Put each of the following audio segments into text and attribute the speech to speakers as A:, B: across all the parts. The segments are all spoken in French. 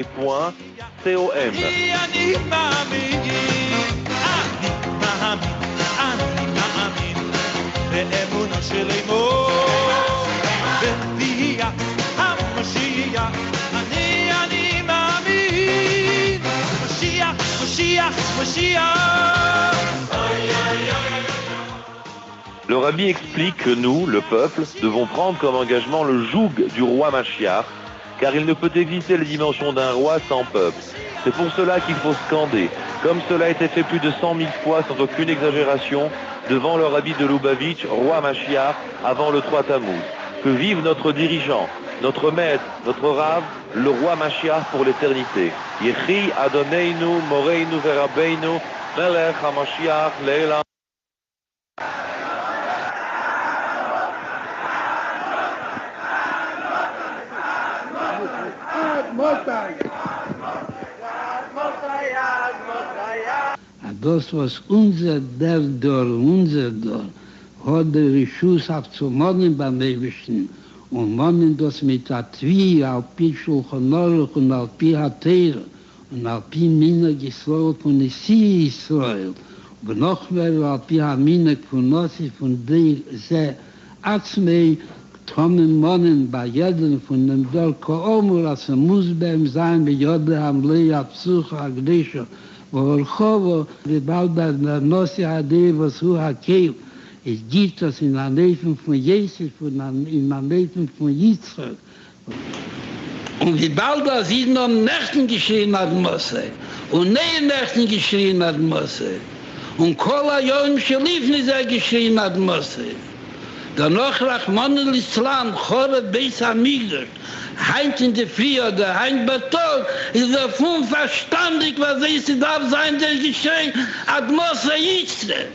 A: .com.
B: באמונה שלנו בביאה המשיח אני מאמין משיח משיח משיח.
A: Le rabbi explique que nous, le peuple, devons prendre comme engagement le joug du roi Mashiach, car il ne peut exister les dimensions d'un roi sans peuple. C'est pour cela qu'il faut scander, comme cela a été fait plus de 100 000 fois sans aucune exagération, devant le rabbi de Lubavitch, roi Mashiach, avant le 3 Tammuz. Que vive notre dirigeant, notre maître, notre rave, le roi Mashiach pour l'éternité. Yechi Adoneinu, Moreinu Verabbeinu, Melech HaMashiach, Leila.
C: Das, was unser Dor, hat der Rishus aufzumachen beim Ewigsten. Und mannen das mit der Twi, Alpi Shulchan Aruch und Alpi Hateira und Alpi Mina Gisrael von Nesi Israel. Und noch mehr Alpi Hamina Kunossi von der Se Atzmei Tonnen mannen bei jedem von dem Dor Koomur, als muss bei ihm sein, bei Jode Hamlei Absuch Agdesha. Vorchovo, bald der Nossi Hadei, was hu Hakeil. Es gibt das in der Nähe von Jesus und in der Nähe von Yitzchak. Und wie bald das in den Nächten geschrien hat Mose, und in den Nächten geschrien hat Mose, und Kola Yom Shelifni sei geschrien hat Mose. Danach Rachman al-Islam, Chore Beis HaMikdash, heint in der Früh oder heint bei Tag, ist er von verstandig, was es darf sein, der geschehen hat Mose Yitzchak.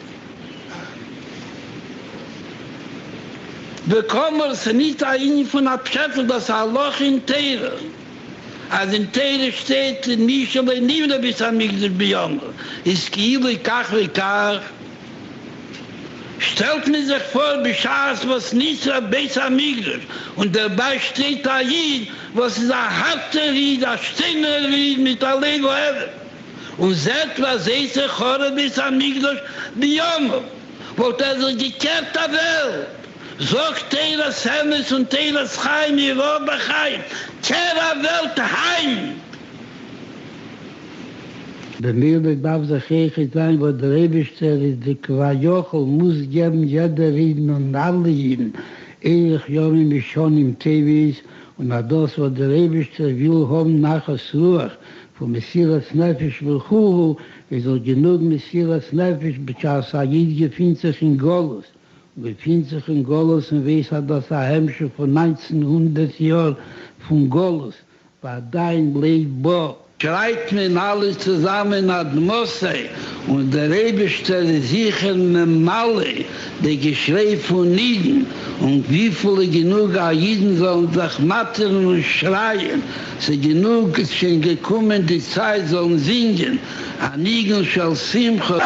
C: Bekommen es nicht ein von der Pschäfel, das Allah in Teire. Als in Teire steht, nicht aber nie wieder bis am Mikdash beyond. Ist Kiel, Kach, Kach. Stellt mir sich vor, Bischaas, was nicht bis am Mikdash. Und dabei steht da Jid, was ist ein harter Ried, ein steiner Ried mit der Lego Erde. Und seht, was ist der Chore bis am Mikdash beyond. Wollt also gekehrt der Welt. Sagt Teiras Hermes und Teiras Chaim, ihr Robe Chaim, Kera Welt heim! Bei mir darf sich echt sein, wo der Rebischter ist, die Quajochel muss geben, jeder Rieden und alle Rieden. Ehrlich Jomim ist schon im Tevis, und das, wo der Rebischter will, haben nachher Ruach. Von Messias Nefesh Vilchuhu, ist genug Messias Nefesh, beschas Ayid gefindt sich in Golus. Befindet sich in Golus und weiß, dass ein Hemmscher von 1900 Jahren von Golus war dein Leib. Schreit mir alles zusammen ad Mose und der Rebischter sicher mit Male, der Geschrei von Niden und wie viele genug Aiden sollen sich mattern und schreien. Sie genug schon gekommen, die Zeit sollen singen. Anigen shall Simcha.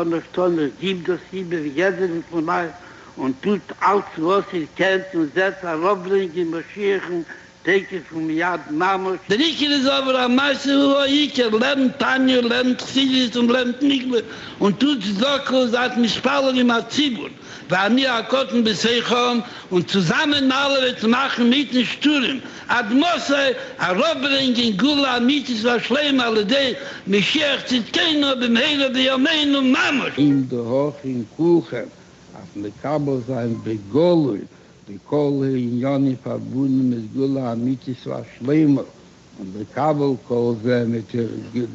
C: Es gibt das über jeden von euch und tut alles, was ihr kennt und setzt ein Robbling in Maschinen, denke von Yad Mamos. Der Riker ist aber am meisten, wo lernt Tanja, lernt Chsidis und lernt Nikle und tut Zoko, sagt mich Spallen im Azibur. Weil wir akkotten beseichern und zusammen alle zu machen mit den Sturm. Ad Mose, a Robbling in Gula, Mitis war schlimm, alle die, Mischiach Zitkeno, beim Heile, bei Yamein und Mamos. In der Hoch in Kuchen, a Mekabel sein Begolui, die Kohle in Joni verbunden mit Gula Amitis war Schleimer. Und Mekabel Kohle mit der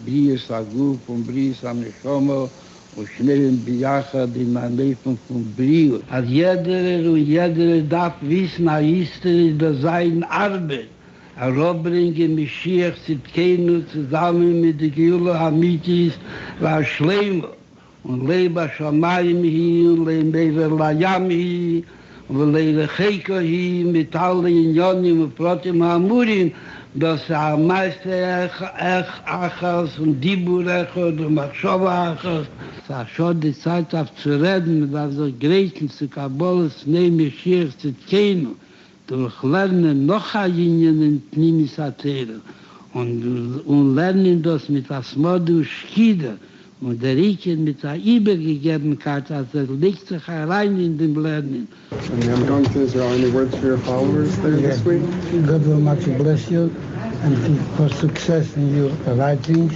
C: Bries Aguf und Bries am Neshomo und schnellen Biachad in mein Leben von Brio. Als jeder darf wissen, ist das sein Arbeit. Bringen Mashiach Zitkenu zusammen mit der Gula Amitis war Schleimer. Und Leba Shamayim hi, und Leba Layam hi, und Leba Cheko hi, mit allen Unionen und Protim Amurim, dass Meister Achas und Dibur Echot und Machshov Achas. Es ist schon die Zeit auf zu reden, was der Griechen zu Kabbalas nehme Mashiach Zitkenu, durch Lernen noch Einien in Pnimis Atera und lernen das mit Asmodu Schkida, und der Rieken mit der Übergegebenkeit, also legt sich allein in dem Lernen.
D: And I'm going to Israel. Any words for your followers there this week?
C: God will much bless you and for success in your writings.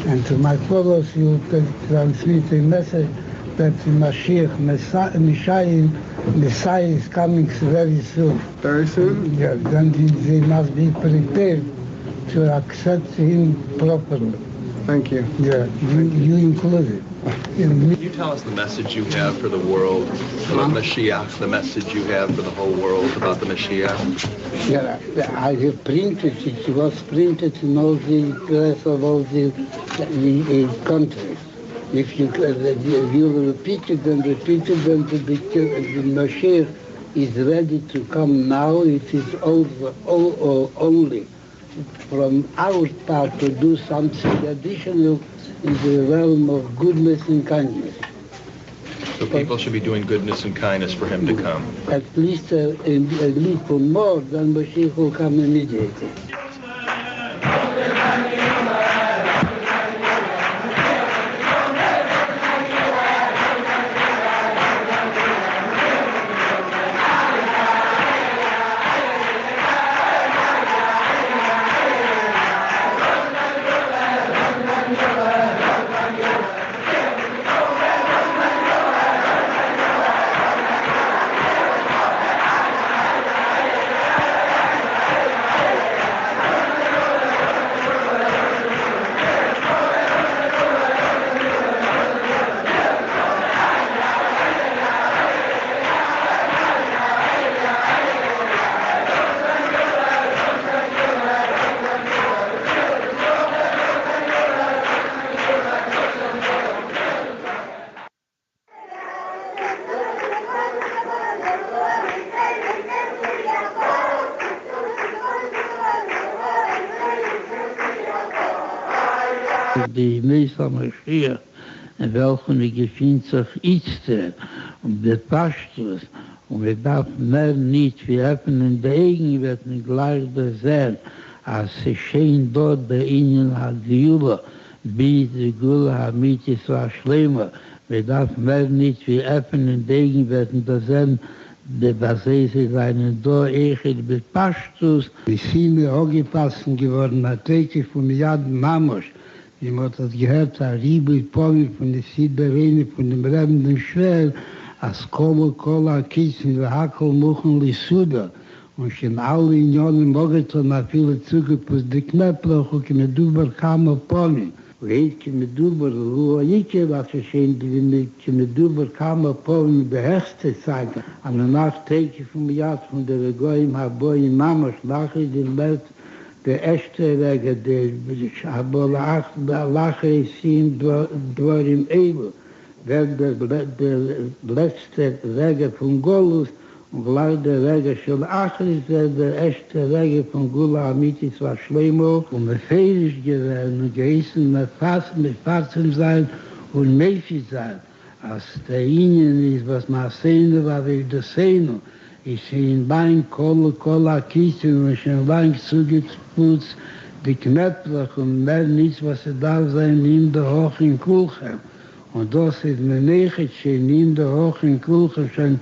C: And to my followers, you can transmit a message that the Mashiach, Messiah is coming very soon.
D: Very soon?
C: Yeah, then they must be prepared to accept him properly.
D: Thank you.
C: Yeah, you included.
E: Can you tell us the message you have for the world about Mashiach, the message you have for the whole world about the Mashiach?
C: Yeah, I have printed it. It was printed in all the press of all the countries. If you repeat it, then the Mashiach is ready to come now. It is over, only from our part to do something additional in the realm of goodness and kindness.
E: So people should be doing goodness and kindness for him to come.
C: At least for more than Mashiach will come immediately. Die Mesa Mashiach, in welchen gefindt sich Itzter und der Pashtus, und wir darf mehr nicht, wir öffnen die Augen, wird nicht gleich sehen, als sie stehen dort bei ihnen hat Gula, wie die Gula Amitis war schlimmer. Wir darf mehr nicht, wir öffnen die Augen, wird nicht sehen, der Basese seinen da echt mit Pashtus. Wie viel mir auch gepassen geworden, hat von Yad Mamosh. Wie man das gehört, der Riebel Pomi von der Sidberene, von dem Rebenden Schwer, als Kola, Kissen, der Hakel, Muchen, Lissuda. Und schon alle Unionen Mogeton, a viele Zugepus, die Knöpfloch, und mit Duber kam auf Pomi. Weet mit Duber, wo ich was geschehen, mit Duber kam auf Pomi, beherrschte Zeit. An der Nacht täglich vom Jahr von der Regoim, Haboi, Mama, Schlache, den Welt, der erste Rege, der Lache ist in Dvorim Eibel, der letzte Rege von Golus und gleich der Rege von Achris, der erste Rege von Gula Amitis war Schleimo und wir fähig gewesen und geheißen mit Fasten sein und Mefi sein. Als der Ingen ist, was man sehen war, wie das Sehen. Ich in Bein Kola Kissen und schon lang zugeputzt, die Knöpflach und mehr nichts, was da sein, in der Hochen Kulche. Und das ist mir nicht, in der Hochen Kulche schon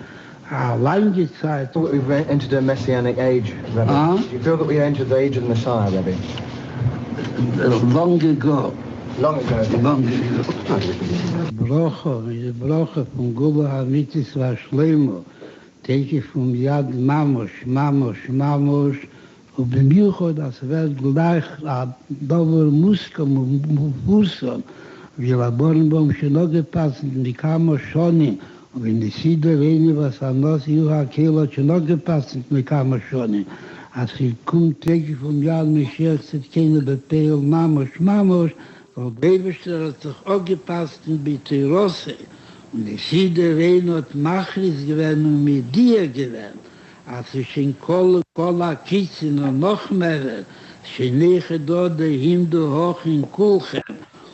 C: eine lange Zeit.
D: We've entered a messianic age, Rabbi. Do you feel that we entered the age of the Messiah, Rabbi?
C: Long ago. Broche von Gula Hamitis war Schleimo. Take vom Yad Mamosh. Und bei mir hat das wird gleich Dover Muskom und Fuson. Wie Labornbaum schon noch gepasst, die kamen schon. Und wenn die Sieder wenig was anderes, Juha Kehler hat schon noch gepasst, die kamen schon. Als ich kommt, take vom Yad Mashiach, sind keine Befehl, Mamosh. Und Bebester hat sich auch gepasst in Biterosse. Und die Sieder wenig hat Machris gewähnt und mit dir gewähnt. Als ich in Kola Kitzen und noch mehr, schneeche dort der Himdo hoch in Kuchen.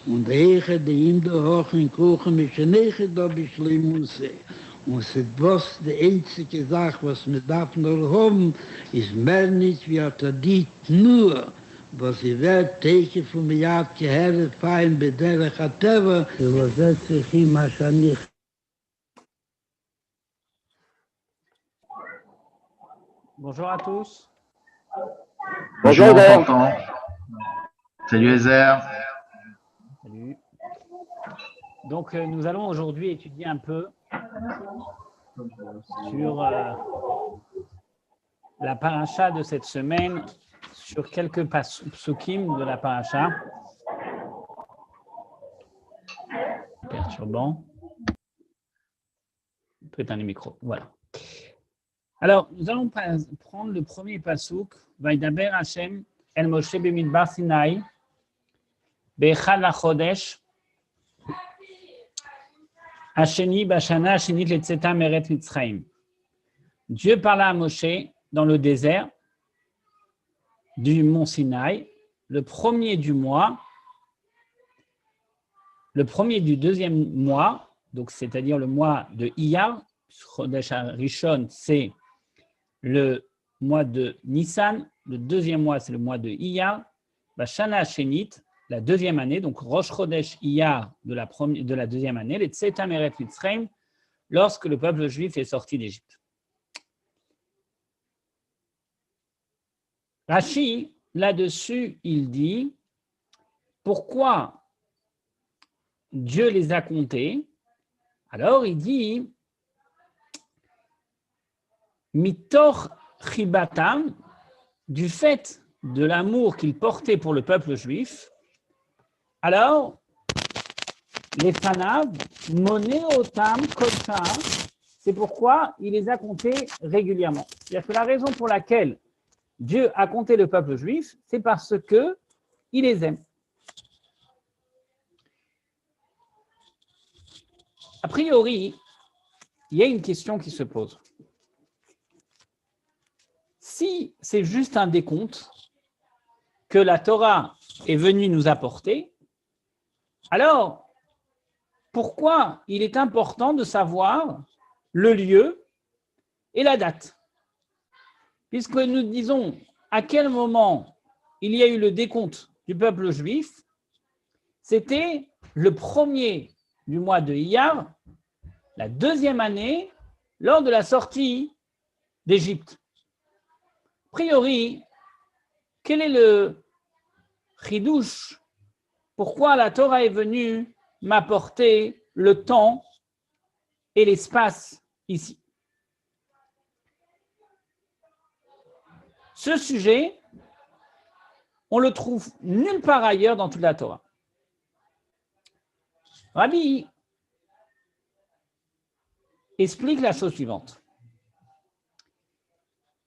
C: Und der Himdo hoch in Kuchen, mit schneeche dort beschlimmusse. Und es ist was die einzige Sache, was wir darf nur haben, ist mehr nicht wie Atadit nur, was sie wird, Teke von mir hat gehört, fein bei der Chateva, übersetzt sich ihm, als nicht.
F: Bonjour à tous.
G: Bonjour Ezer. Salut Ezer.
F: Salut. Donc nous allons aujourd'hui étudier un peu sur la paracha de cette semaine, sur quelques psukim de la paracha. Perturbant. On peut éteindre les micros. Voilà. Alors, nous allons prendre le premier pasuk, Vaidaber Hashem el Moshe b'midbar Sinai, be'echad lachodesh, Hasheni b'shana hashenit letzeta meret Mitzrayim. Dieu parla à Moshe dans le désert du mont Sinaï, le premier du mois, le premier du deuxième mois, donc c'est-à-dire le mois de Iyar. Chodesh Rishon, c'est le mois de Nissan, le deuxième mois, c'est le mois de Iyar, Bashana Hashenit, la deuxième année, donc Rosh Chodesh Iyar de la deuxième année, les Tzeta Meret Mitzrayim, lorsque le peuple juif est sorti d'Égypte. Rashi, là-dessus, il dit, pourquoi Dieu les a comptés? Alors, il dit, Mitor Chibatam, du fait de l'amour qu'il portait pour le peuple juif, alors les Fanav, Monéotam, Kolcha, c'est pourquoi il les a comptés régulièrement. C'est-à-dire que la raison pour laquelle Dieu a compté le peuple juif, c'est parce que il les aime. A priori, il y a une question qui se pose. Si c'est juste un décompte que la Torah est venue nous apporter, alors pourquoi il est important de savoir le lieu et la date? Puisque nous disons à quel moment il y a eu le décompte du peuple juif, c'était le premier du mois de Iyar, la deuxième année, lors de la sortie d'Égypte. A priori, quel est le chidouche? Pourquoi la Torah est venue m'apporter le temps et l'espace ici? Ce sujet, on le trouve nulle part ailleurs dans toute la Torah. Rabbi explique la chose suivante.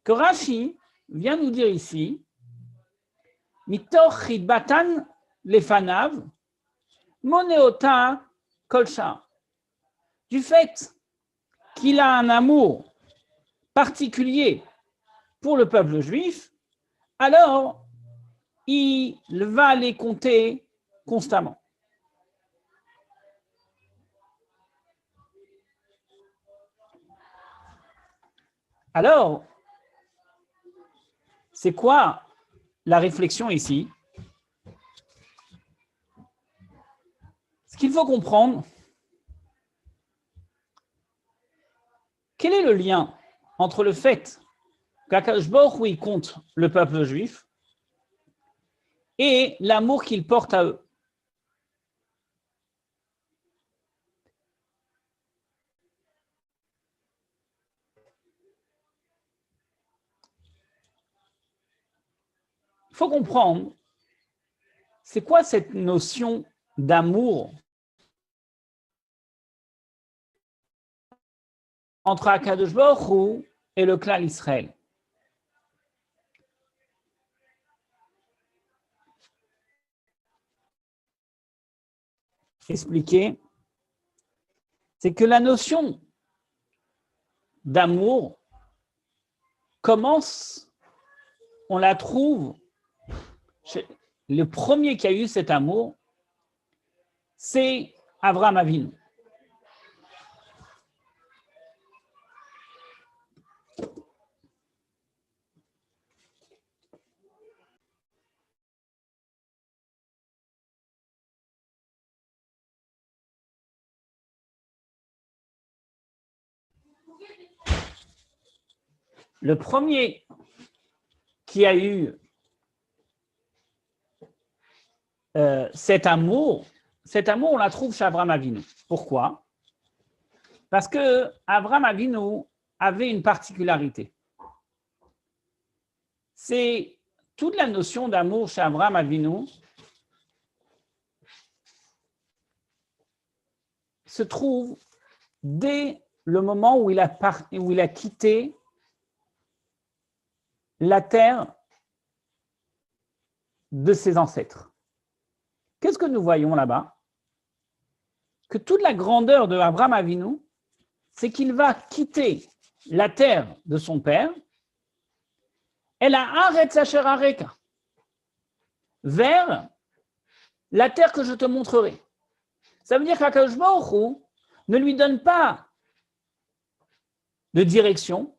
F: Que Rashi vient nous dire ici, Mitor chidbatan lefanav, moneota kolcha. Du fait qu'il a un amour particulier pour le peuple juif, alors il va les compter constamment. Alors, c'est quoi la réflexion ici? Ce qu'il faut comprendre, quel est le lien entre le fait qu'Akadosh Baruch Hu compte le peuple juif et l'amour qu'il porte à eux? faut comprendre, c'est quoi cette notion d'amour entre Akadosh Baruch Hu et le clan Israël. Expliquer, c'est que la notion d'amour commence, on la trouve, le premier qui a eu cet amour, c'est Avraham Avinu. Le premier qui a eu cet amour, on la trouve chez Avraham Avinu. Pourquoi? Parce que Avraham Avinu avait une particularité. C'est toute la notion d'amour chez Avraham Avinu se trouve dès le moment où il a quitté la terre de ses ancêtres. Qu'est-ce que nous voyons là-bas? Que toute la grandeur de Avraham Avinu, c'est qu'il va quitter la terre de son père, et la Haaretz Asher Areka, vers la terre que je te montrerai. Ça veut dire qu'Akadosh Baruch Hu ne lui donne pas de direction,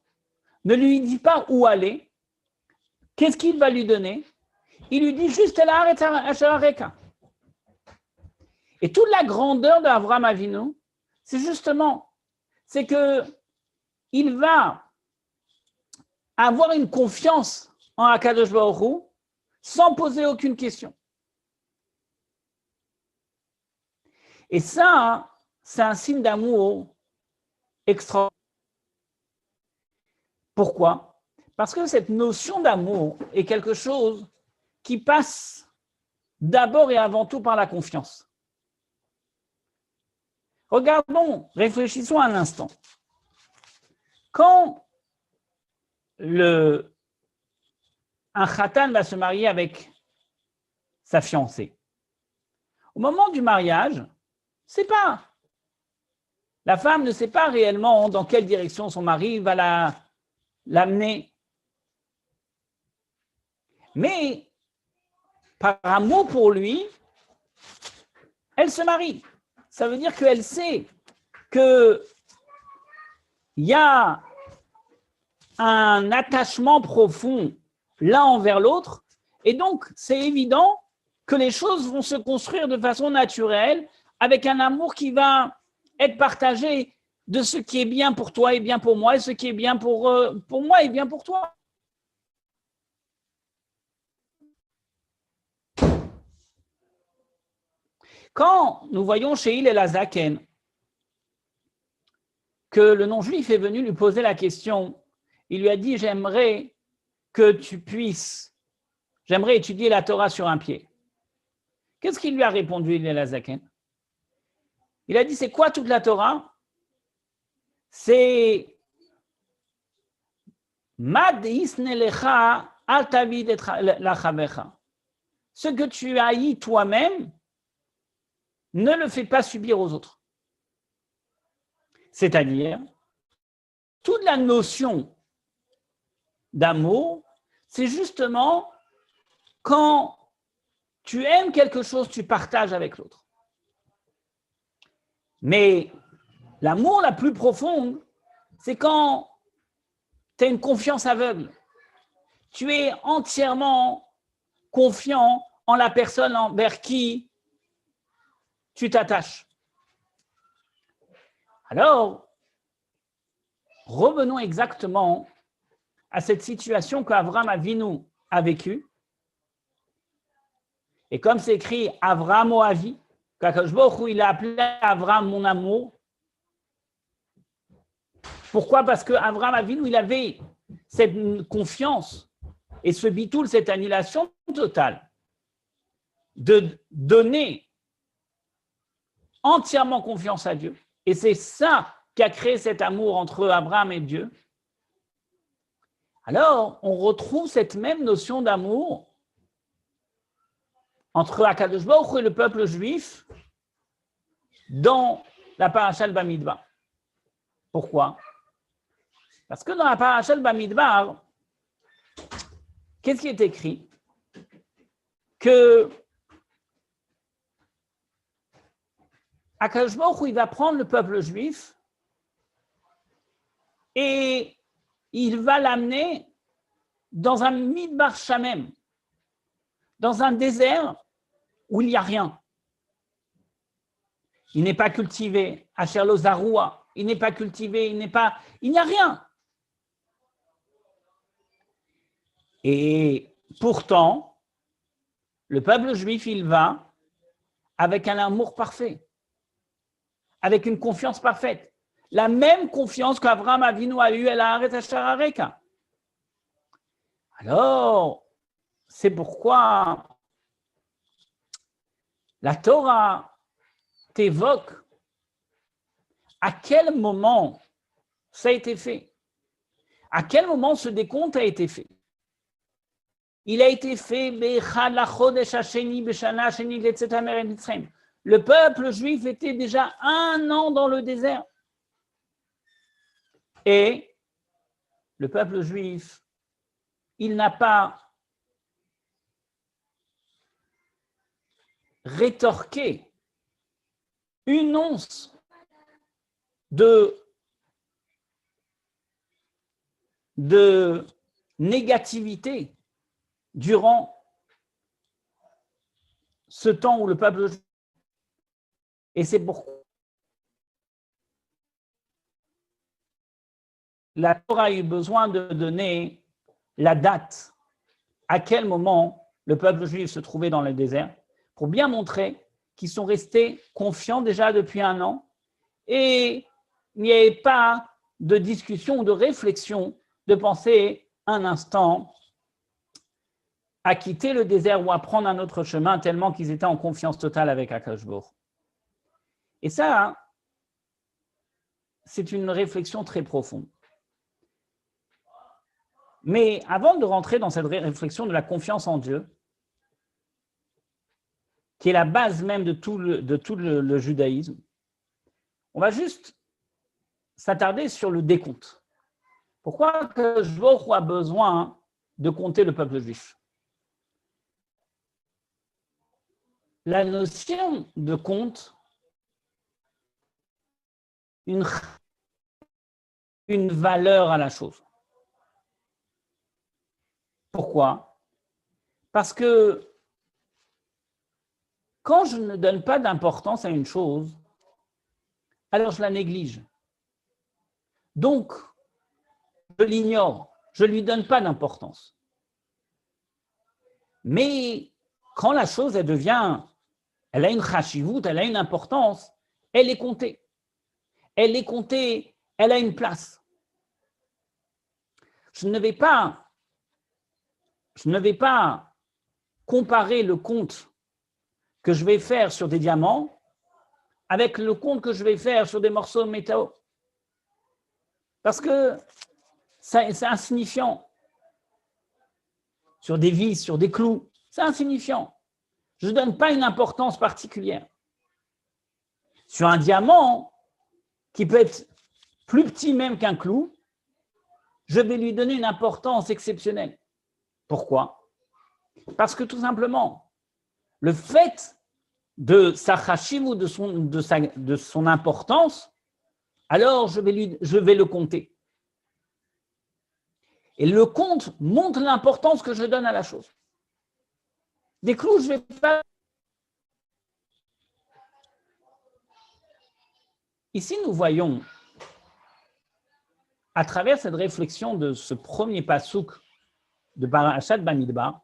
F: ne lui dit pas où aller. Qu'est-ce qu'il va lui donner? Il lui dit juste la Haaretz Asher Areka. Et toute la grandeur d'Avraham Avinu, c'est justement, c'est que il va avoir une confiance en Akadosh Baruch Hu sans poser aucune question. Et ça, c'est un signe d'amour extraordinaire. Pourquoi? Parce que cette notion d'amour est quelque chose qui passe d'abord et avant tout par la confiance. Regardons, réfléchissons un instant. Quand un khatan va se marier avec sa fiancée, au moment du mariage, la femme ne sait pas réellement dans quelle direction son mari va l'amener. Mais par amour pour lui, elle se marie. Ça veut dire qu'elle sait qu'il y a un attachement profond l'un envers l'autre, et donc c'est évident que les choses vont se construire de façon naturelle, avec un amour qui va être partagé de ce qui est bien pour toi et bien pour moi, et ce qui est bien pour moi et bien pour toi. Quand nous voyons chez Hillel Hazaken que le non-juif est venu lui poser la question, il lui a dit « J'aimerais étudier la Torah sur un pied ». Qu'est-ce qu'il lui a répondu, Hillel Hazaken? Il a dit « C'est quoi toute la Torah? C'est Mad isnelecha al tavid lachavecha. Ce que tu haïs toi-même, ne le fais pas subir aux autres. » C'est-à-dire, toute la notion d'amour, c'est justement quand tu aimes quelque chose, tu partages avec l'autre. Mais l'amour la plus profonde, c'est quand tu as une confiance aveugle. Tu es entièrement confiant en la personne envers qui tu t'attaches. Alors, revenons exactement à cette situation qu'Avraham Avinu a vécue. Et comme c'est écrit Avraham Oavi, qu'Akadosh Baruch Hu, il a appelé Avraham mon amour. Pourquoi? Parce qu'Avraham Avinu, il avait cette confiance et ce bitoul, cette annulation totale de donner entièrement confiance à Dieu, et c'est ça qui a créé cet amour entre Abraham et Dieu, alors on retrouve cette même notion d'amour entre Akadosh Baruch Hu et le peuple juif dans la paracha de Bamidbar. Pourquoi? Parce que dans la paracha de Bamidbar, qu'est-ce qui est écrit? Que Akadosh Baruch Hu, il va prendre le peuple juif et il va l'amener dans un midbar shamem, dans un désert où il n'y a rien. Il n'est pas cultivé, Asher lo zaroua, il n'est pas cultivé, il n'y a rien. Et pourtant, le peuple juif, il va avec un amour parfait, avec une confiance parfaite. La même confiance qu'Abraham Avinu a eue à la Haaretz Asher Hareka. Alors, c'est pourquoi la Torah t'évoque à quel moment ça a été fait. À quel moment ce décompte a été fait. Il a été fait le peuple juif était déjà 1 an dans le désert. Et le peuple juif, il n'a pas rétorqué une once de négativité durant ce temps où le peuple... Et c'est pourquoi la Torah a eu besoin de donner la date, à quel moment le peuple juif se trouvait dans le désert, pour bien montrer qu'ils sont restés confiants déjà depuis 1 an et il n'y avait pas de discussion ou de réflexion de penser un instant à quitter le désert ou à prendre un autre chemin tellement qu'ils étaient en confiance totale avec Akadosh Baruch Hu. Et ça, c'est une réflexion très profonde. Mais avant de rentrer dans cette réflexion de la confiance en Dieu, qui est la base même de tout le judaïsme, on va juste s'attarder sur le décompte. Pourquoi Akadosh Baruch Hu a besoin de compter le peuple juif? La notion de compte, une valeur à la chose. Pourquoi? Parce que quand je ne donne pas d'importance à une chose, alors je la néglige. Donc, je l'ignore, je ne lui donne pas d'importance. Mais quand la chose, elle a une chashivut, elle a une importance, elle est comptée. Elle est comptée, elle a une place. Je ne vais pas comparer le compte que je vais faire sur des diamants avec le compte que je vais faire sur des morceaux de métaux. Parce que c'est insignifiant. Sur des vis, sur des clous, c'est insignifiant. Je ne donne pas une importance particulière. Sur un diamant, qui peut être plus petit même qu'un clou, je vais lui donner une importance exceptionnelle. Pourquoi? Parce que tout simplement, le fait de sa chashim ou de son importance, alors je vais le compter. Et le compte montre l'importance que je donne à la chose. Des clous, je ne vais pas... Ici, nous voyons, à travers cette réflexion de ce premier passouk de Parashat Bamidbar,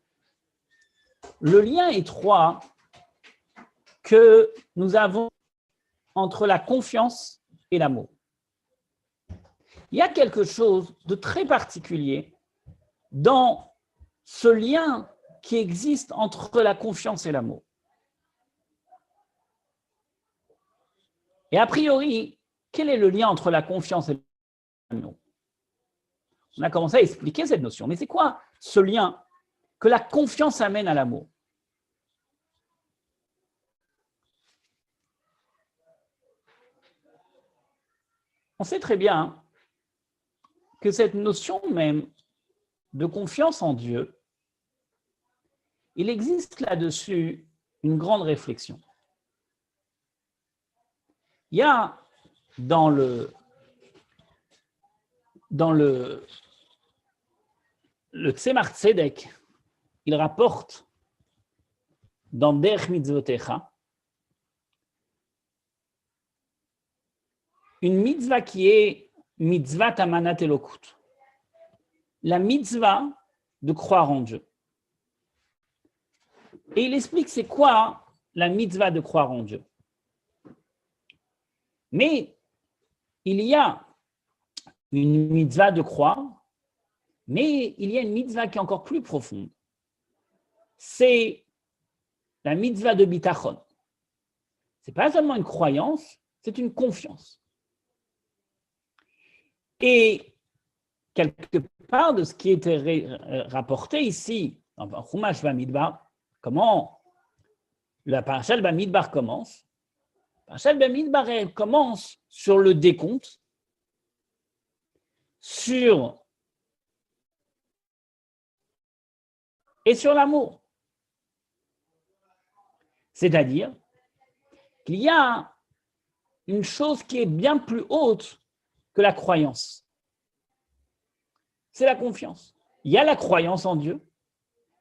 F: le lien étroit que nous avons entre la confiance et l'amour. Il y a quelque chose de très particulier dans ce lien qui existe entre la confiance et l'amour. Et a priori, quel est le lien entre la confiance et l'amour? On a commencé à expliquer cette notion. Mais c'est quoi ce lien que la confiance amène à l'amour? On sait très bien que cette notion même de confiance en Dieu, il existe là-dessus une grande réflexion. Il y a dans le Tzemach Tzedek, il rapporte dans Derech Mitzvotecha une mitzvah qui est mitzvah amanat elokut, la mitzvah de croire en Dieu. Et il explique c'est quoi la mitzvah de croire en Dieu. Mais il y a une mitzvah de croire, mais il y a une mitzvah qui est encore plus profonde. C'est la mitzvah de bitachon. Ce n'est pas seulement une croyance, c'est une confiance. Et quelque part de ce qui était rapporté ici, dans Chumash Bamidbar, comment la parasha de Bamidbar commence? La parasha de Bamidbar, elle commence sur le décompte, et sur l'amour. C'est-à-dire qu'il y a une chose qui est bien plus haute que la croyance. C'est la confiance. Il y a la croyance en Dieu,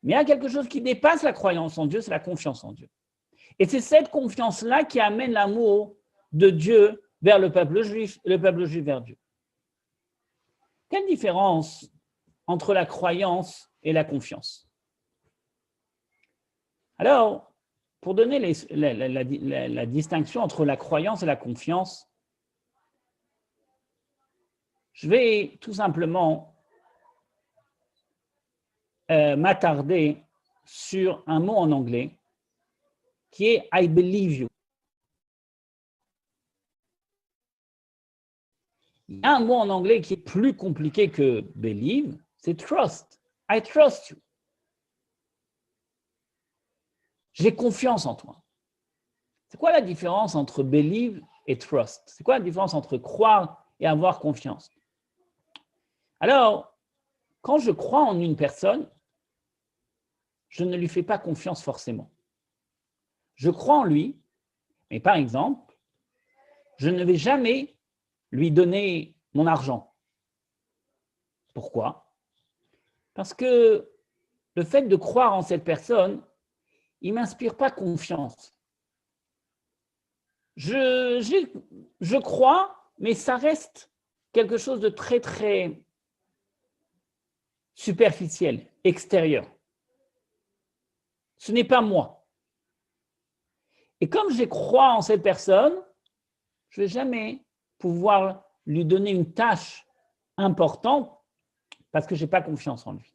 F: mais il y a quelque chose qui dépasse la croyance en Dieu, c'est la confiance en Dieu. Et c'est cette confiance-là qui amène l'amour de Dieu vers le peuple juif vers Dieu. Quelle différence entre la croyance et la confiance? Alors, pour donner la distinction entre la croyance et la confiance, je vais tout simplement m'attarder sur un mot en anglais qui est « I believe you ». Il y a un mot en anglais qui est plus compliqué que « believe », c'est « trust ». « I trust you ». J'ai confiance en toi. C'est quoi la différence entre « believe » et « trust » ? C'est quoi la différence entre croire et avoir confiance? Alors, quand je crois en une personne, je ne lui fais pas confiance forcément. Je crois en lui, mais par exemple, je ne vais jamais lui donner mon argent. Pourquoi? Parce que le fait de croire en cette personne, il ne m'inspire pas confiance. Je crois, mais ça reste quelque chose de très, très superficiel, extérieur. Ce n'est pas moi. Et comme je crois en cette personne, je ne vais jamais pouvoir lui donner une tâche importante parce que je n'ai pas confiance en lui.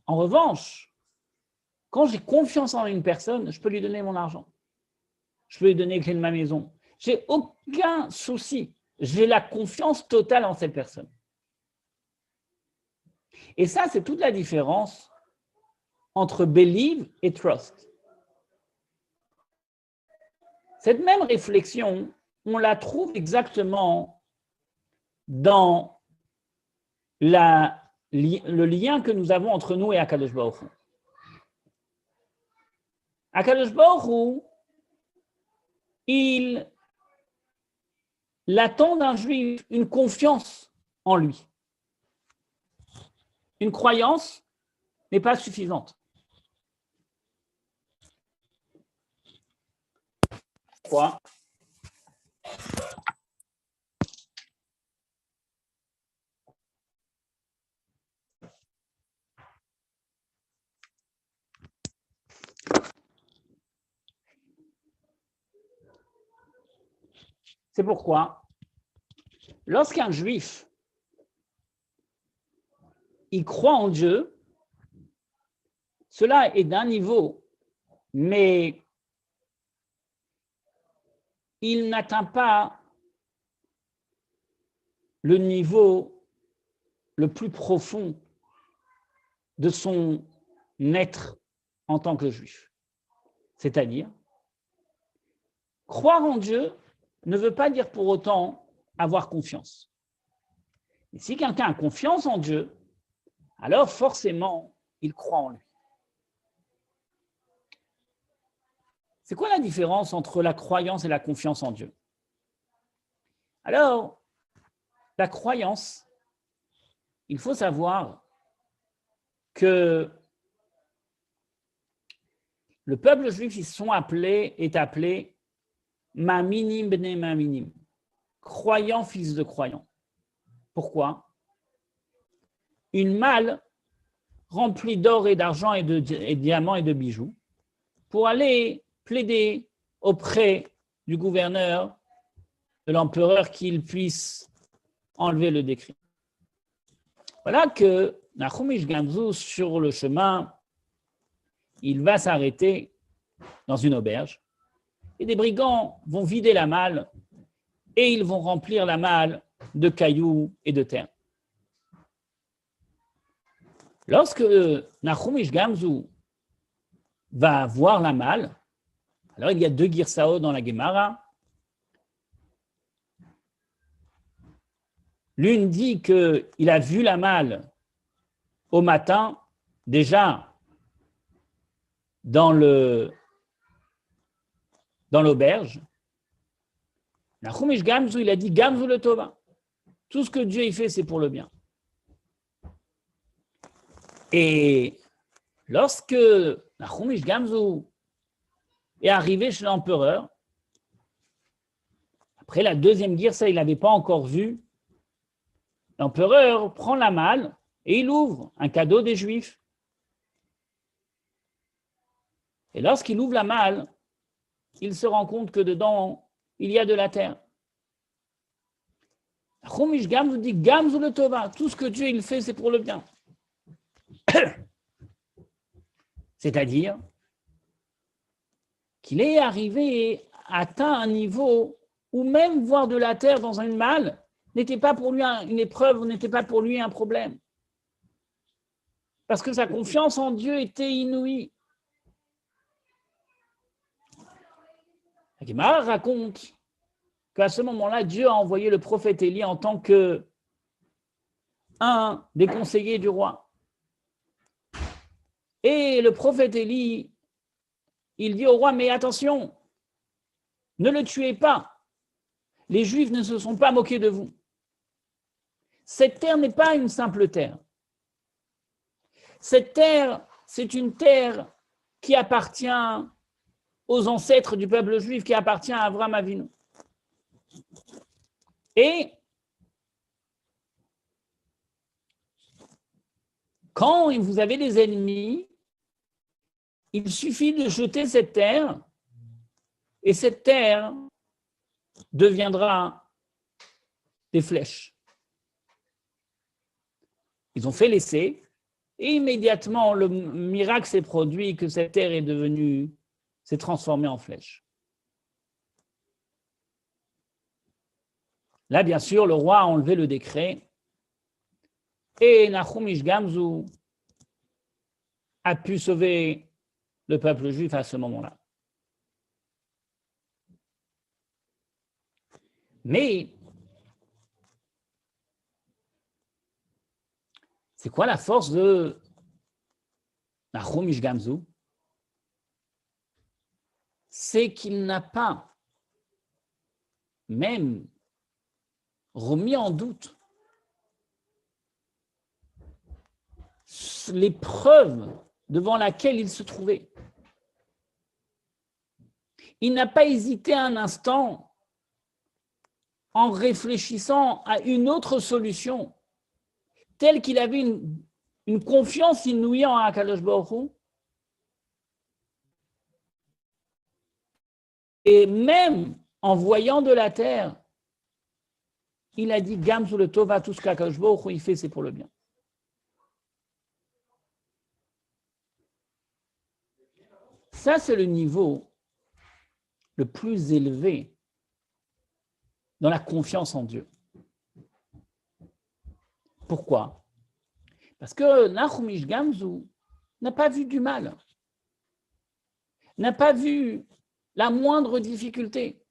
F: En revanche, quand j'ai confiance en une personne, je peux lui donner mon argent. Je peux lui donner les clés de ma maison. Je n'ai aucun souci. J'ai la confiance totale en cette personne. Et ça, c'est toute la différence entre believe et trust. Cette même réflexion, on la trouve exactement dans le lien que nous avons entre nous et Akadosh Baruch Hu. Akadosh Baruch Hu, il attend d'un juif une confiance en lui. Une croyance n'est pas suffisante. Pourquoi? C'est pourquoi, lorsqu'un juif il croit en Dieu, cela est d'un niveau, mais il n'atteint pas le niveau le plus profond de son être en tant que juif. C'est-à-dire, croire en Dieu ne veut pas dire pour autant avoir confiance. Et si quelqu'un a confiance en Dieu, alors forcément, il croit en lui. C'est quoi la différence entre la croyance et la confiance en Dieu? Alors, la croyance, il faut savoir que le peuple juif, est appelé Maminim bnei Maminim, croyant fils de croyant. Pourquoi? Une malle remplie d'or et d'argent et de diamants et de bijoux pour aller plaider auprès du gouverneur, de l'empereur, qu'il puisse enlever le décret. Voilà que Nahum Ish Gamzu, sur le chemin, il va s'arrêter dans une auberge et des brigands vont vider la malle et ils vont remplir la malle de cailloux et de terre. Lorsque Nahum Ish Gamzu va voir la malle, alors il y a deux girsao dans la Gemara. L'une dit qu'il a vu la malle au matin, déjà dans l'auberge. Nahum Ish Gamzu, il a dit Gamzu le Tova. Tout ce que Dieu y fait, c'est pour le bien. Et lorsque Nahum Ish Gamzu est arrivé chez l'empereur, après la deuxième girsa, il n'avait pas encore vu. L'empereur prend la malle et il ouvre un cadeau des Juifs. Et lorsqu'il ouvre la malle, il se rend compte que dedans, il y a de la terre. Nahum Ish Gamzu dit Gamzu le Tova, tout ce que Dieu il fait, c'est pour le bien. C'est-à-dire qu'il est arrivé à atteint un niveau où même voir de la terre dans une malle n'était pas pour lui une épreuve, n'était pas pour lui un problème. Parce que sa confiance en Dieu était inouïe. La Gemara raconte qu'à ce moment-là, Dieu a envoyé le prophète Élie en tant que un des conseillers du roi. Et le prophète Élie, il dit au roi, mais attention, ne le tuez pas. Les Juifs ne se sont pas moqués de vous. Cette terre n'est pas une simple terre. Cette terre, c'est une terre qui appartient aux ancêtres du peuple juif, qui appartient à Avraham Avinu. Et quand vous avez des ennemis, il suffit de jeter cette terre et cette terre deviendra des flèches. Ils ont fait l'essai et immédiatement le miracle s'est produit que cette terre s'est transformée en flèche. Là, bien sûr, le roi a enlevé le décret et Nahum Ish Gamzu a pu sauver le peuple juif à ce moment-là. Mais c'est quoi la force de Nahum Ish Gamzu? C'est qu'il n'a pas même remis en doute l'épreuve devant laquelle il se trouvait. Il n'a pas hésité un instant en réfléchissant à une autre solution, telle qu'il avait une confiance inouïe en Akadosh Baruch Hu. Et même en voyant de la terre, il a dit Gamzu le Tova, tout ce qu'Akadosh Baruch Hu il fait, c'est pour le bien. Ça, c'est le niveau le plus élevé dans la confiance en Dieu. Pourquoi? Parce que Nahum Ish Gamzu n'a pas vu du mal, n'a pas vu la moindre difficulté.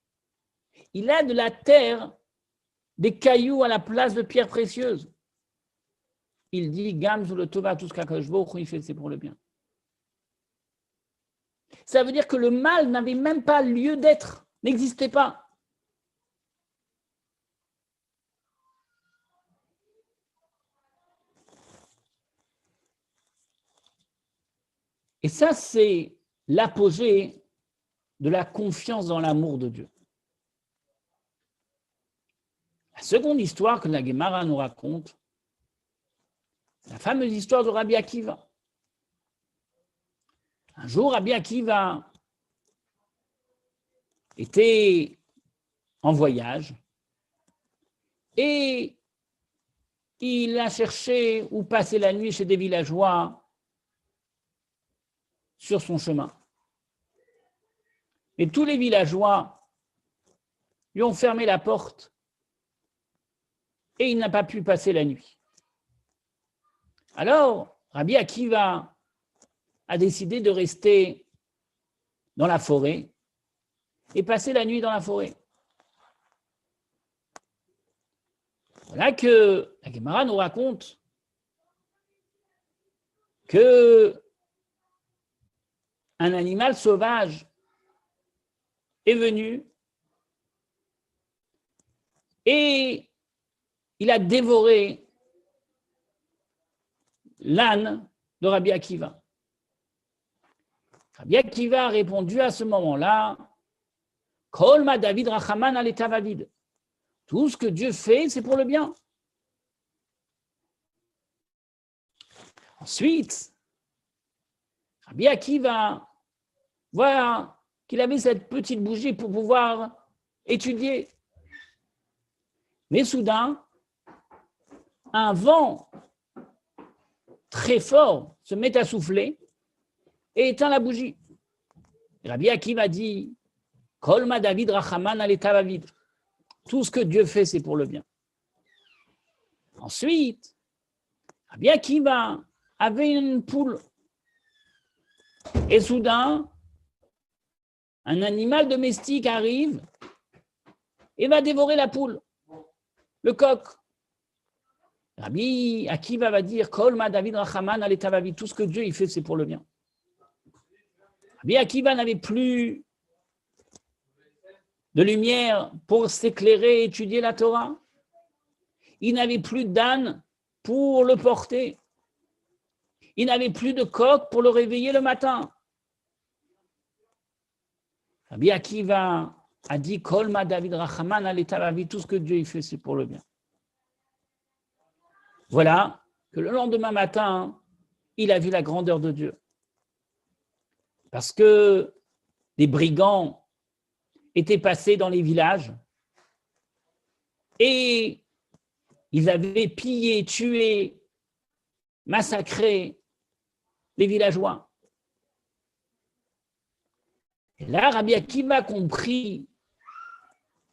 F: Il a de la terre, des cailloux à la place de pierres précieuses. Il dit Gamzu le Tova, tout ce qu'Akadosh Baruch Hu il fait, c'est pour le bien. Ça veut dire que le mal n'avait même pas lieu d'être, n'existait pas. Et ça, c'est l'apogée de la confiance dans l'amour de Dieu. La seconde histoire que la Gemara nous raconte, c'est la fameuse histoire de Rabbi Akiva. Un jour, Rabbi Akiva était en voyage et il a cherché où passer la nuit chez des villageois sur son chemin. Et tous les villageois lui ont fermé la porte et il n'a pas pu passer la nuit. Alors, Rabbi Akiva a décidé de rester dans la forêt et passer la nuit dans la forêt. Voilà que la Gemara nous raconte que un animal sauvage est venu et il a dévoré l'âne de Rabbi Akiva. Rabbi Akiva a répondu à ce moment-là, Kol ma David Rachaman al Etavavid. Tout ce que Dieu fait, c'est pour le bien. Ensuite, Rabbi Akiva voit qu'il avait cette petite bougie pour pouvoir étudier. Mais soudain, un vent très fort se met à souffler et éteint la bougie. Rabbi Akiva dit Kol ma David Rachaman al Etavavid. Tout ce que Dieu fait, c'est pour le bien. Ensuite, Rabbi Akiva avait une poule. Et soudain, un animal domestique arrive et va dévorer la poule, le coq. Rabbi Akiva va dire Kol ma David Rachaman al Etavavid. Tout ce que Dieu il fait, c'est pour le bien. Rabbi Akiva n'avait plus de lumière pour s'éclairer et étudier la Torah. Il n'avait plus d'âne pour le porter. Il n'avait plus de coq pour le réveiller le matin. Rabbi Akiva a dit Kol ma David Rachaman al Etavavid. Tout ce que Dieu il fait, c'est pour le bien. Voilà que le lendemain matin, il a vu la grandeur de Dieu. Parce que des brigands étaient passés dans les villages et ils avaient pillé, tué, massacré les villageois. Et là, Rabbi Akiva a compris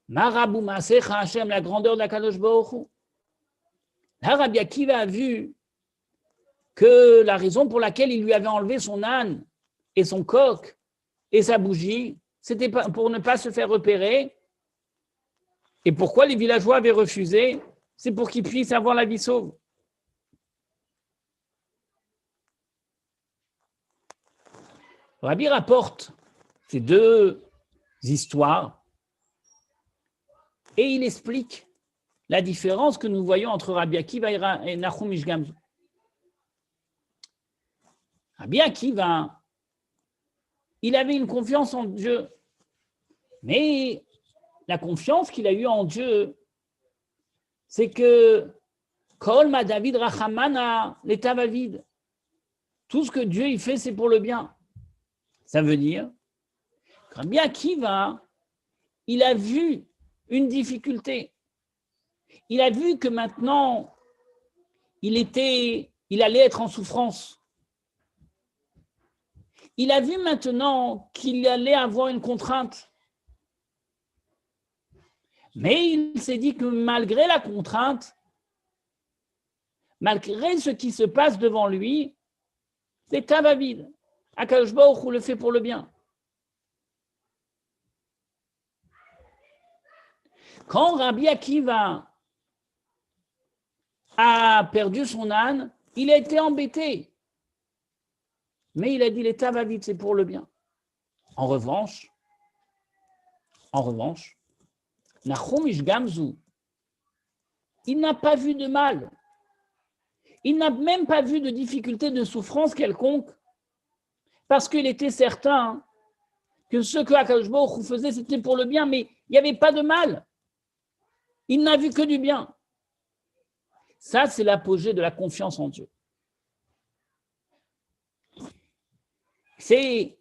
F: Marabou Masecha Hashem, la grandeur de la Kadosh Baruch Hu. Là, Rabbi Akiva a vu que la raison pour laquelle il lui avait enlevé son âne et son coq et sa bougie, c'était pour ne pas se faire repérer. Et pourquoi les villageois avaient refusé? C'est pour qu'ils puissent avoir la vie sauve. Rabbi rapporte ces deux histoires et il explique la différence que nous voyons entre Rabbi Akiva et Nahum Ish Gamzu. Rabbi Akiva, il avait une confiance en Dieu, mais la confiance qu'il a eue en Dieu, c'est que Kol ma David Rachamana l'Etavavid. Tout ce que Dieu il fait, c'est pour le bien. Ça veut dire que Rabbi Akiva, il a vu une difficulté. Il a vu que maintenant, il allait être en souffrance. il a vu maintenant qu'il allait avoir une contrainte. Mais il s'est dit que malgré la contrainte, malgré ce qui se passe devant lui, c'est Tavavid. Akadosh Baruch Hu le fait pour le bien. Quand Rabbi Akiva a perdu son âne, il a été embêté. Mais il a dit, les Tavavid, c'est pour le bien. En revanche, Nachum Ish Gamzu, il n'a pas vu de mal. Il n'a même pas vu de difficulté, de souffrance quelconque, parce qu'il était certain que ce que Akadosh Baruch Hu faisait, c'était pour le bien, mais il n'y avait pas de mal. Il n'a vu que du bien. Ça, c'est l'apogée de la confiance en Dieu. C'est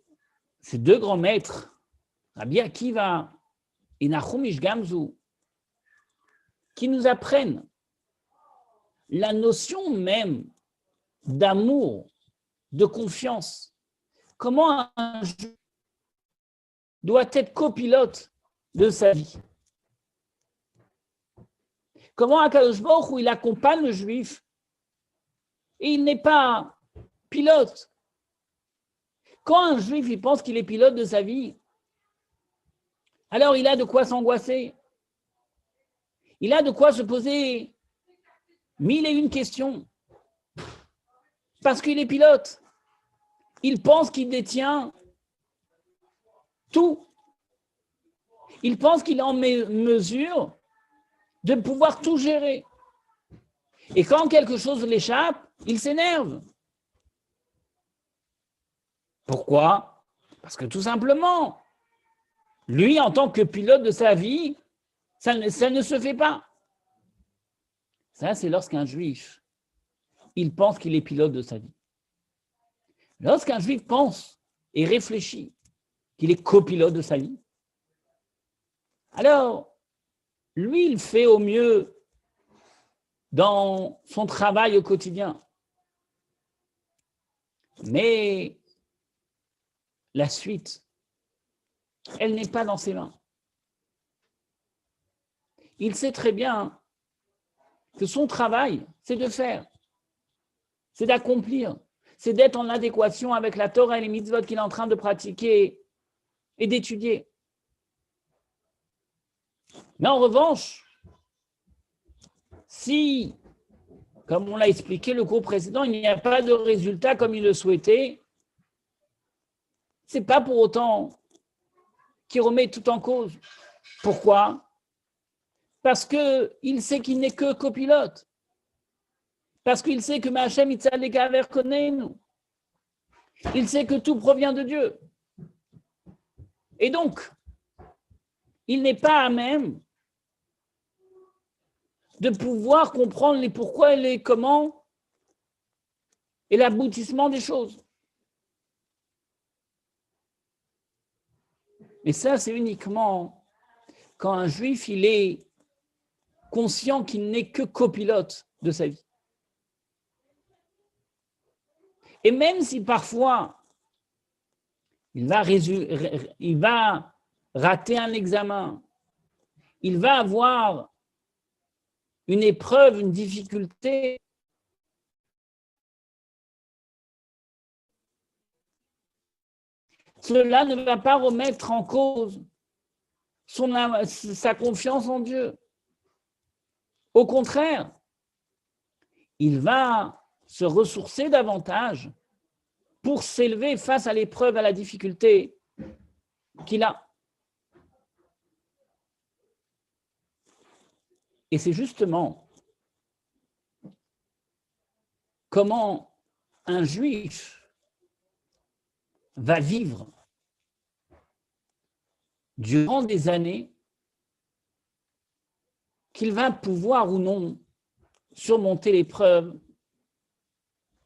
F: ces deux grands maîtres, Rabbi Akiva et Nachum Ish Gamzu, qui nous apprennent la notion même d'amour, de confiance. Comment un juif doit être copilote de sa vie. Comment Akadosh Baruch Hu, il accompagne le juif et il n'est pas pilote. Quand un juif il pense qu'il est pilote de sa vie, alors il a de quoi s'angoisser. Il a de quoi se poser 1001 questions. Parce qu'il est pilote. Il pense qu'il détient tout. Il pense qu'il est en mesure de pouvoir tout gérer. Et quand quelque chose l'échappe, il s'énerve. Pourquoi? Parce que tout simplement, lui, en tant que pilote de sa vie, ça ne se fait pas. Ça, c'est lorsqu'un juif, il pense qu'il est pilote de sa vie. Lorsqu'un juif pense et réfléchit qu'il est copilote de sa vie, alors, lui, il fait au mieux dans son travail au quotidien. Mais la suite, elle n'est pas dans ses mains. Il sait très bien que son travail, c'est de faire, c'est d'accomplir, c'est d'être en adéquation avec la Torah et les mitzvot qu'il est en train de pratiquer et d'étudier. Mais en revanche, si, comme on l'a expliqué le cours précédent, il n'y a pas de résultat comme il le souhaitait, ce n'est pas pour autant qu'il remet tout en cause. Pourquoi? Parce qu'il sait qu'il n'est que copilote. Parce qu'il sait que Ma'Hashem Yitzhak Haver Konenu. Il sait que tout provient de Dieu. Et donc, il n'est pas à même de pouvoir comprendre les pourquoi et les comment et l'aboutissement des choses. Et ça, c'est uniquement quand un juif, il est conscient qu'il n'est que copilote de sa vie. Et même si parfois, il va rater un examen, il va avoir une épreuve, une difficulté, cela ne va pas remettre en cause sa confiance en Dieu. Au contraire, il va se ressourcer davantage pour s'élever face à l'épreuve, à la difficulté qu'il a. Et c'est justement comment un juif va vivre durant des années qu'il va pouvoir ou non surmonter l'épreuve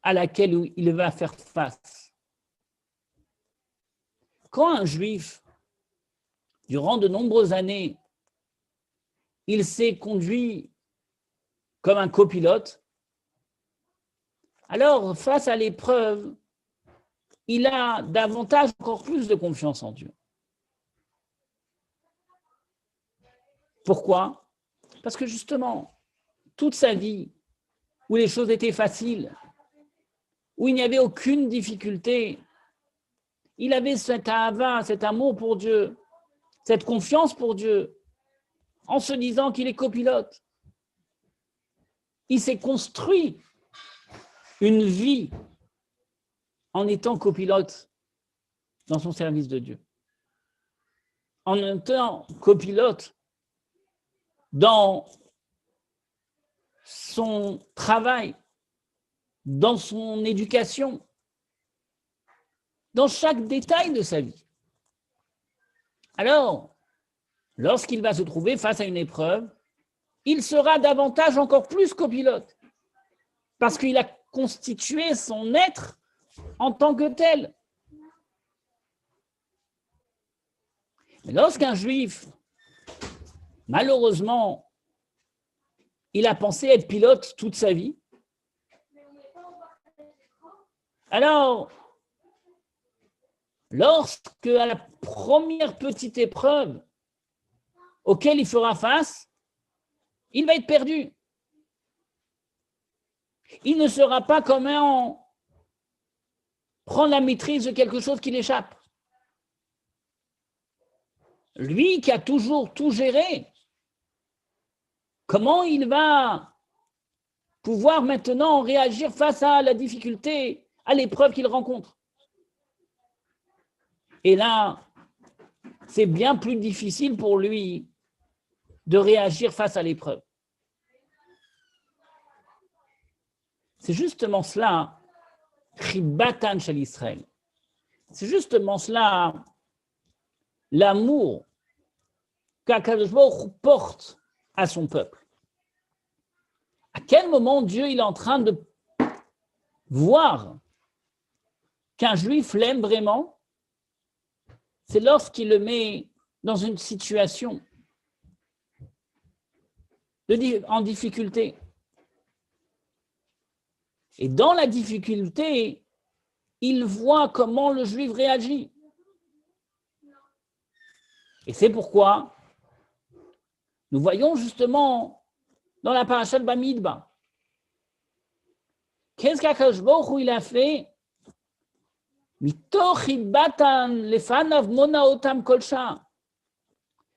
F: à laquelle il va faire face. Quand un juif, durant de nombreuses années, il s'est conduit comme un copilote, alors face à l'épreuve, il a davantage, encore plus de confiance en Dieu. Pourquoi? Parce que justement, toute sa vie, où les choses étaient faciles, où il n'y avait aucune difficulté, il avait cet ahava, cet amour pour Dieu, cette confiance pour Dieu, en se disant qu'il est copilote. Il s'est construit une vie en étant copilote dans son service de Dieu, en étant copilote dans son travail, dans son éducation, dans chaque détail de sa vie. Alors, lorsqu'il va se trouver face à une épreuve, il sera davantage, encore plus copilote, parce qu'il a constitué son être en tant que tel. Mais lorsqu'un juif, malheureusement, il a pensé être pilote toute sa vie, alors, lorsque à la première petite épreuve auquel il fera face, il va être perdu. Il ne saura pas comment prendre la maîtrise de quelque chose qui l'échappe. Lui qui a toujours tout géré, comment il va pouvoir maintenant réagir face à la difficulté, à l'épreuve qu'il rencontre? Et là, c'est bien plus difficile pour lui de réagir face à l'épreuve. C'est justement cela, Chibatan shel Israël. C'est justement cela, l'amour qu'Akadosh Baruch Hu porte à son peuple. À quel moment Dieu il est en train de voir qu'un juif l'aime vraiment? C'est lorsqu'il le met dans une situation en difficulté. Et dans la difficulté, il voit comment le juif réagit. Et c'est pourquoi nous voyons justement dans la paracha de Bamidbar, qu'est-ce qu'Akadosh Baruch Hu il a fait?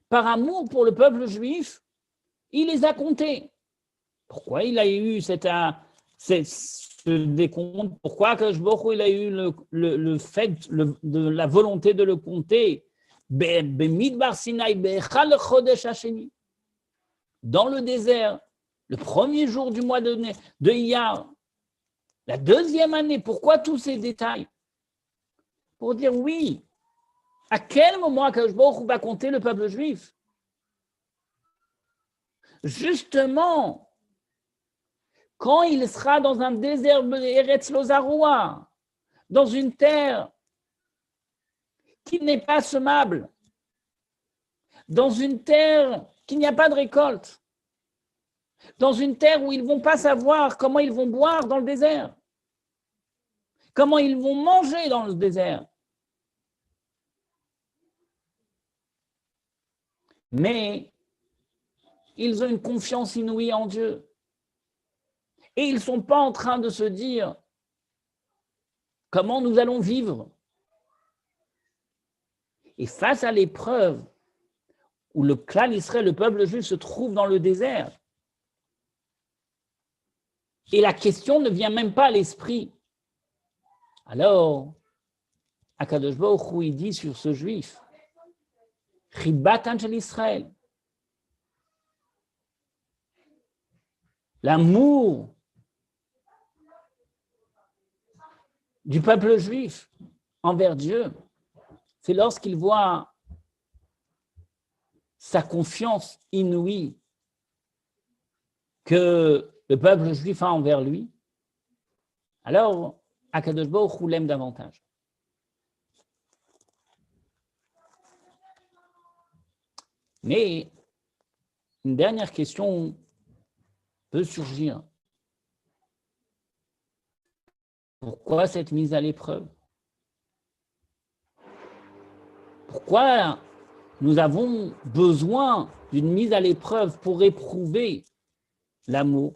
F: Par amour pour le peuple juif, il les a comptés. Pourquoi il a eu ce décompte? Pourquoi Akadosh Baruch Hu il a eu le fait de la volonté de le compter? Dans le désert, le premier jour du mois de Iyar, la deuxième année. Pourquoi tous ces détails? Pour dire oui, à quel moment Akadosh Baruch Hu va compter le peuple juif? Justement, quand il sera dans un désert Eretz Lo Zaroua, dans une terre qui n'est pas semable, dans une terre qui n'y a pas de récolte, dans une terre où ils ne vont pas savoir comment ils vont boire dans le désert, comment ils vont manger dans le désert. Mais ils ont une confiance inouïe en Dieu. Et ils ne sont pas en train de se dire comment nous allons vivre. Et face à l'épreuve où le clan Israël, le peuple juif, se trouve dans le désert, et la question ne vient même pas à l'esprit. Alors, Akadosh Baruch Hu, il dit sur ce juif, Chibatan shel Israël, l'amour du peuple juif envers Dieu, c'est lorsqu'il voit sa confiance inouïe que le peuple juif a envers lui, alors Akadosh Baruch Hu l'aime davantage. Mais une dernière question peut surgir. Pourquoi cette mise à l'épreuve? Pourquoi nous avons besoin d'une mise à l'épreuve pour éprouver l'amour?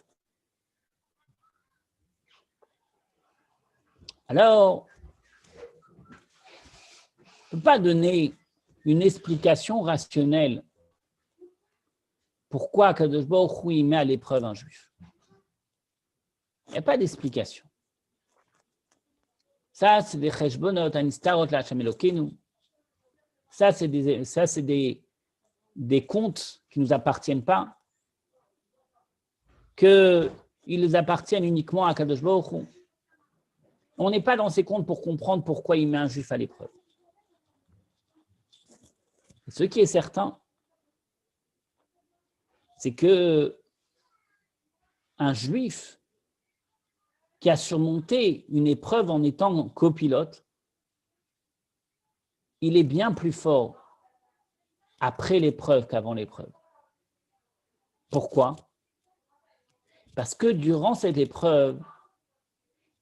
F: Alors, on ne peut pas donner une explication rationnelle pourquoi Kadosh Baruch Hu met à l'épreuve un juif. Il n'y a pas d'explication. Ça, c'est des cheshbonot, anistarot la'Hashem Elokeinu. Ça, c'est des comptes qui ne nous appartiennent pas, qu'ils appartiennent uniquement à Kadosh Baruch Hu. On n'est pas dans ces comptes pour comprendre pourquoi il met un juif à l'épreuve. Ce qui est certain, c'est que un juif qui a surmonté une épreuve en étant copilote, il est bien plus fort après l'épreuve qu'avant l'épreuve. Pourquoi? Parce que durant cette épreuve,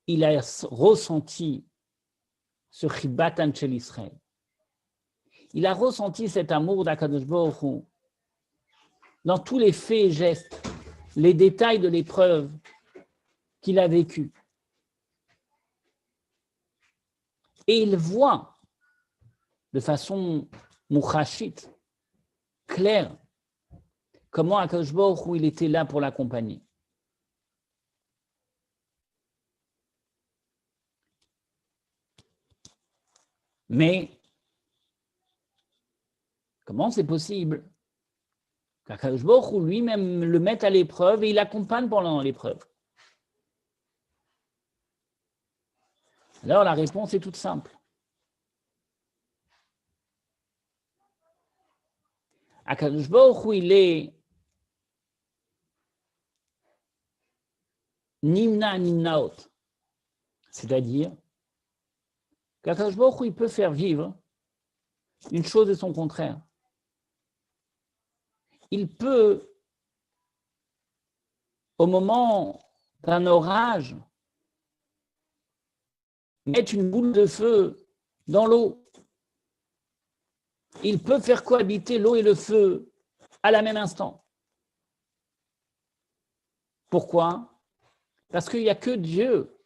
F: il a ressenti ce chibat anshel Israël. Il a ressenti cet amour d'Akadosh Baruch Hu dans tous les faits et gestes, les détails de l'épreuve qu'il a vécue. Et il voit de façon mouchachite, claire, comment Akadosh Baruch Hu il était là pour l'accompagner. Mais comment c'est possible qu'Akadosh Baruch Hu lui-même le mette à l'épreuve et il l'accompagne pendant l'épreuve? Alors la réponse est toute simple. Akadosh Baruch Hu il est nimna nimnaot, c'est-à-dire qu'Akadosh Baruch Hu il peut faire vivre une chose et son contraire. Il peut, au moment d'un orage, mettre une boule de feu dans l'eau. Il peut faire cohabiter l'eau et le feu à la même instant. Pourquoi? Parce qu'il n'y a que Dieu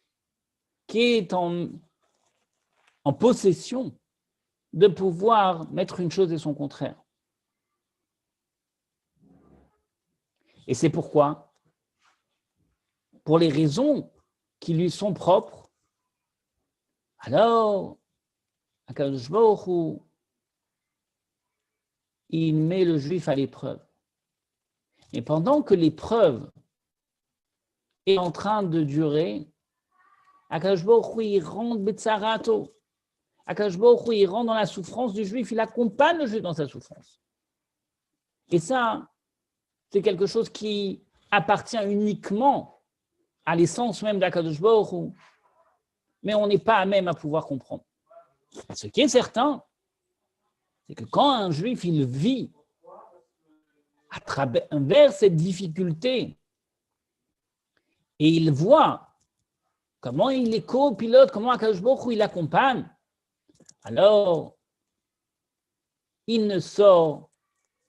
F: qui est en possession de pouvoir mettre une chose et son contraire. Et c'est pourquoi, pour les raisons qui lui sont propres, alors, Akadosh Baruch Hu, il met le juif à l'épreuve. Et pendant que l'épreuve est en train de durer, Akadosh Baruch Hu, il rentre betzarato. Akadosh Baruch Hu, il rentre dans la souffrance du juif, il accompagne le juif dans sa souffrance. Et ça, c'est quelque chose qui appartient uniquement à l'essence même d'Akadosh Baruch Hu, mais on n'est pas à même à pouvoir comprendre. Ce qui est certain, c'est que quand un juif il vit à travers cette difficulté et il voit comment il est copilote, comment Akadosh Baruch Hu il accompagne, alors il ne sort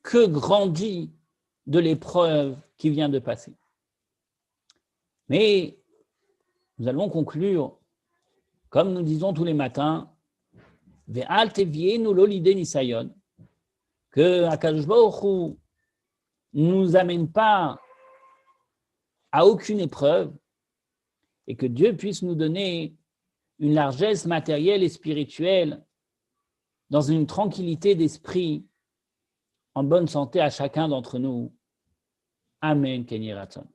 F: que grandi de l'épreuve qui vient de passer. Mais nous allons conclure, comme nous disons tous les matins, Ve'al tevienu lo lidei nisayon, que Akadosh Baruch Hu ne nous amène pas à aucune épreuve et que Dieu puisse nous donner une largesse matérielle et spirituelle dans une tranquillité d'esprit, en bonne santé à chacun d'entre nous. Amen. Ken Yiratzon.